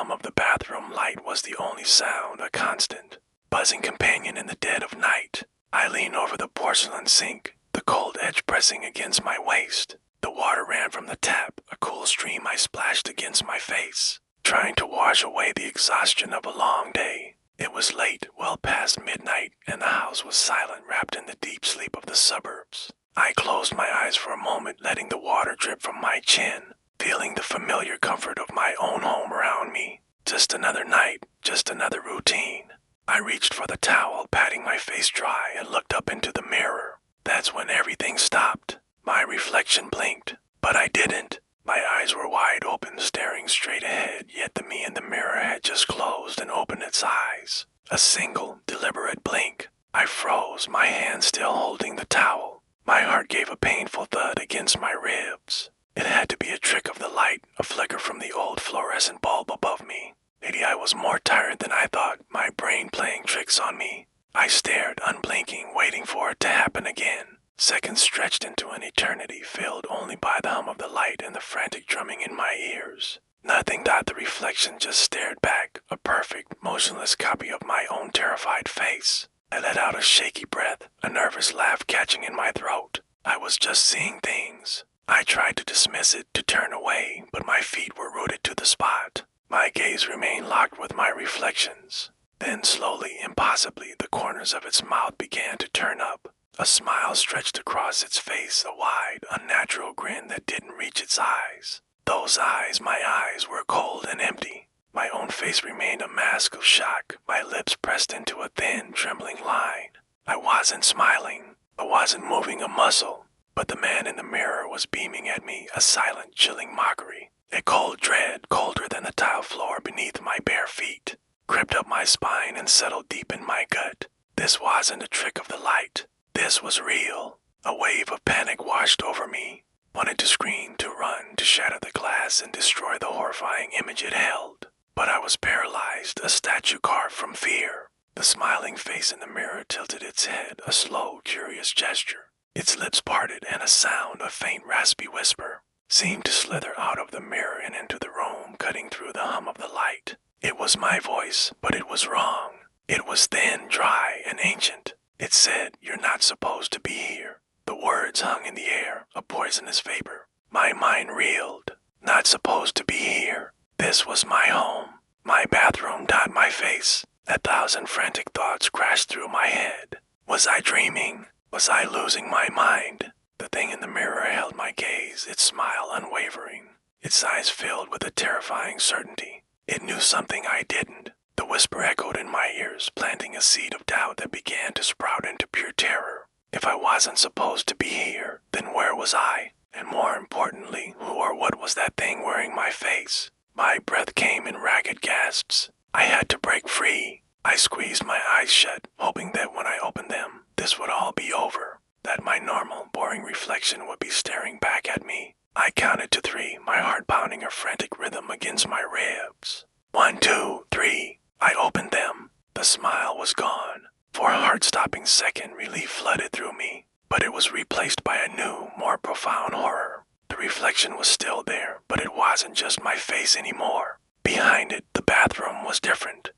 hum of the bathroom light was the only sound, a constant, buzzing companion in the dead of night. I leaned over the porcelain sink, the cold edge pressing against my waist. The water ran from the tap, a cool stream I splashed against my face, trying to wash away the exhaustion of a long day. It was late, well past midnight, and the house was silent, wrapped in the deep sleep of the suburbs. I closed my eyes for a moment, letting the water drip from my chin, feeling the familiar comfort of my own home around me. Just another night, just another routine. I reached for the towel, patting my face dry, and looked up into the mirror. That's when everything stopped. My reflection blinked, but I didn't. My eyes were wide open, staring straight ahead, yet the me in the mirror had just closed and opened its eyes. A single, deliberate blink. I froze, my hand still holding the towel. My heart gave a painful thud against my ribs. It had to be a trick of the light, a flicker from the old fluorescent bulb above me. Maybe I was more tired than I thought, my brain playing tricks on me. I stared, unblinking, waiting for it to happen again. Seconds stretched into an eternity, filled only by the hum of the light and the frantic drumming in my ears. Nothing. The reflection just stared back, a perfect, motionless copy of my own terrified face. I let out a shaky breath, a nervous laugh catching in my throat. I was just seeing things. I tried to dismiss it, to turn away, but my feet were rooted to the spot. My gaze remained locked with my reflections. Then slowly, impossibly, the corners of its mouth began to turn up. A smile stretched across its face, a wide, unnatural grin that didn't reach its eyes. Those eyes, my eyes, were cold and empty. My own face remained a mask of shock, my lips pressed into a thin, trembling line. I wasn't smiling. I wasn't moving a muscle. But the man in the mirror was beaming at me, a silent, chilling mockery. A cold dread, colder than the tile floor beneath my bare feet, crept up my spine and settled deep in my gut. This wasn't a trick of the light. This was real. A wave of panic washed over me. Wanted to scream, to run, to shatter the glass and destroy the horrifying image it held. But I was paralyzed, a statue carved from fear. The smiling face in the mirror tilted its head, a slow, curious gesture. Its lips parted, and a sound, a faint, raspy whisper, seemed to slither out of the mirror and into the room, cutting through the hum of the light. It was my voice, but it was wrong. It was thin, dry, and ancient. It said, "You're not supposed to be here." The words hung in the air, a poisonous vapor. My mind reeled. Not supposed to be here. This was my home. My bathroom, not my face. 1,000 frantic thoughts crashed through my head. Was I dreaming? Was I losing my mind? The thing in the mirror held my gaze, its smile unwavering, its eyes filled with a terrifying certainty. It knew something I didn't. The whisper echoed in my ears, planting a seed of doubt that began to sprout into pure terror. If I wasn't supposed to be here, then where was I? And more importantly, who or what was that thing wearing my face? My breath came in ragged gasps. I had to break free. I squeezed my eyes shut, hoping that when I opened them, this would all be over, that my normal, boring reflection would be staring back at me. I counted to 3, my heart pounding a frantic rhythm against my ribs. 1, 2, 3. I opened them. The smile was gone. For a heart-stopping second, relief flooded through me, but it was replaced by a new, more profound horror. The reflection was still there, but it wasn't just my face anymore. Behind it, the bathroom was different.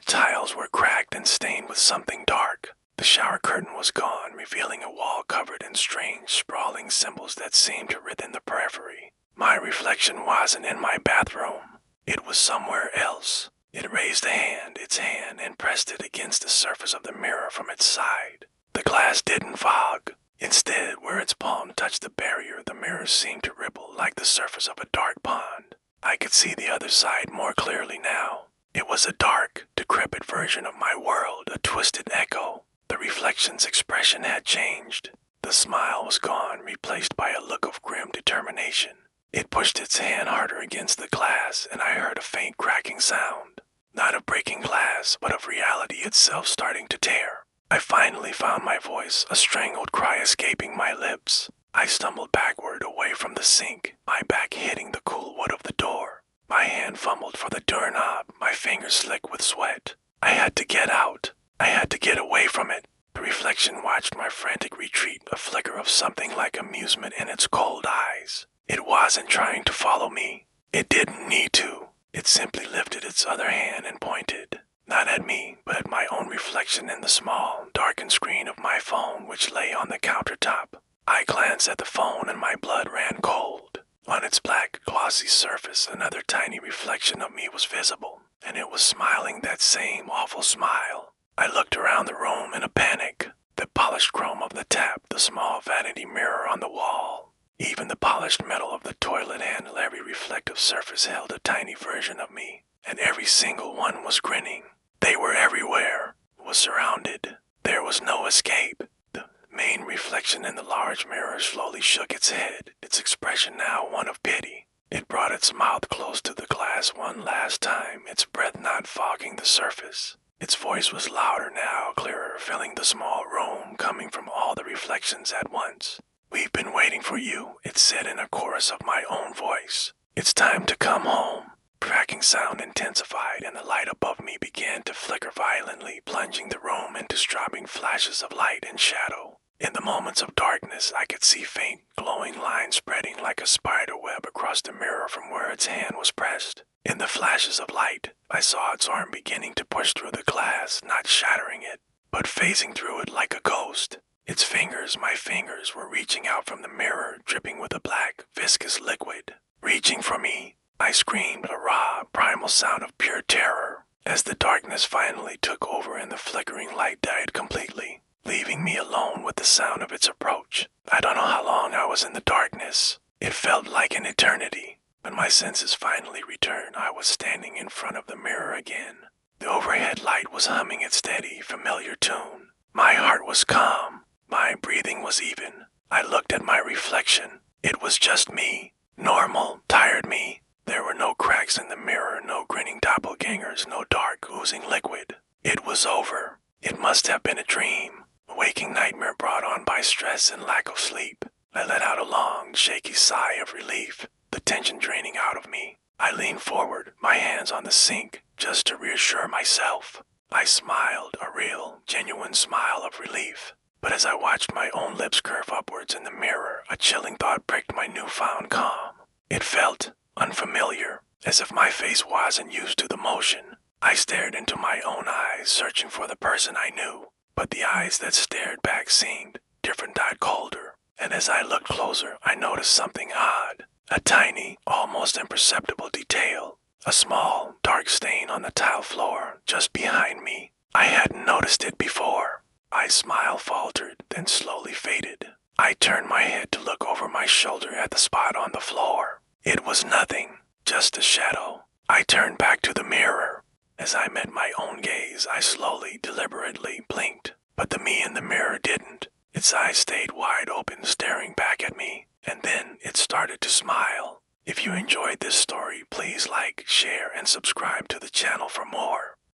Tiles were cracked and stained with something dark. The shower curtain was gone, revealing a wall covered in strange, sprawling symbols that seemed to writhe the periphery. My reflection wasn't in my bathroom. It was somewhere else. It raised its hand, and pressed it against the surface of the mirror from its side. The glass didn't fog. Instead, where its palm touched the barrier, the mirror seemed to ripple like the surface of a dark pond. I could see the other side more clearly now. It was a dark, decrepit version of my world, a twisted echo. The reflection's expression had changed. The smile was gone, replaced by a look of grim determination. It pushed its hand harder against the glass, and I heard a faint cracking sound. Not of breaking glass, but of reality itself starting to tear. I finally found my voice, a strangled cry escaping my lips. I stumbled backward away from the sink, my back hitting the cool wood of the door. My hand fumbled for the doorknob, my fingers slick with sweat. I had to get out. I had to get away from it. The reflection watched my frantic retreat, a flicker of something like amusement in its cold eyes. It wasn't trying to follow me. It didn't need to. It simply lifted its other hand and pointed, not at me, but at my own reflection in the small, darkened screen of my phone which lay on the countertop. I glanced at the phone and my blood ran cold. On its black, glossy surface, another tiny reflection of me was visible, and it was smiling that same awful smile. I looked around the room in a panic. The polished chrome of the tap, the small vanity mirror on the wall, even the polished metal of the toilet handle, every reflective surface held a tiny version of me, and every single one was grinning. They were everywhere, was surrounded. There was no escape. The main reflection in the large mirror slowly shook its head, its expression now one of pity. It brought its mouth close to the glass one last time, its breath not fogging the surface. Its voice was louder now, clearer, filling the small room, coming from all the reflections at once. "We've been waiting for you," it said in a chorus of my own voice. "It's time to come home." Cracking sound intensified, and the light above me began to flicker violently, plunging the room into strobing flashes of light and shadow. In the moments of darkness, I could see faint, glowing lines spreading like a spider web across the mirror from where its hand was pressed. In the flashes of light, I saw its arm beginning to push through the glass, not shattering it, but phasing through it like a ghost. Its fingers, my fingers, were reaching out from the mirror, dripping with a black, viscous liquid. Reaching for me, I screamed, a raw, primal sound of pure terror, as the darkness finally took over and the flickering light died completely, leaving me alone with the sound of its approach. I don't know how long I was in the darkness. It felt like an eternity. When my senses finally returned, I was standing in front of the mirror again. The overhead light was humming its steady, familiar tune. My heart was calm. My breathing was even. I looked at my reflection. It was just me. Normal, tired me. There were no cracks in the mirror, no grinning doppelgangers, no dark, oozing liquid. It was over. It must have been a dream. A waking nightmare brought on by stress and lack of sleep. I let out a long, shaky sigh of relief, the tension draining out of me. I leaned forward, my hands on the sink, just to reassure myself. I smiled, a real, genuine smile of relief. But as I watched my own lips curve upwards in the mirror, a chilling thought pricked my newfound calm. It felt unfamiliar, as if my face wasn't used to the motion. I stared into my own eyes, searching for the person I knew, but the eyes that stared back seemed different, colder. And as I looked closer, I noticed something odd. A tiny, almost imperceptible detail. A small, dark stain on the tile floor, just behind me. I hadn't noticed it before. My smile faltered, then slowly faded. I turned my head to look over my shoulder at the spot on the floor. It was nothing, just a shadow. I turned back to the mirror. As I met my own gaze, I slowly, deliberately blinked. But the me in the mirror didn't. Its eyes stayed wide open, staring back at me, and then it started to smile. If you enjoyed this story, please like, share, and subscribe to the channel for more.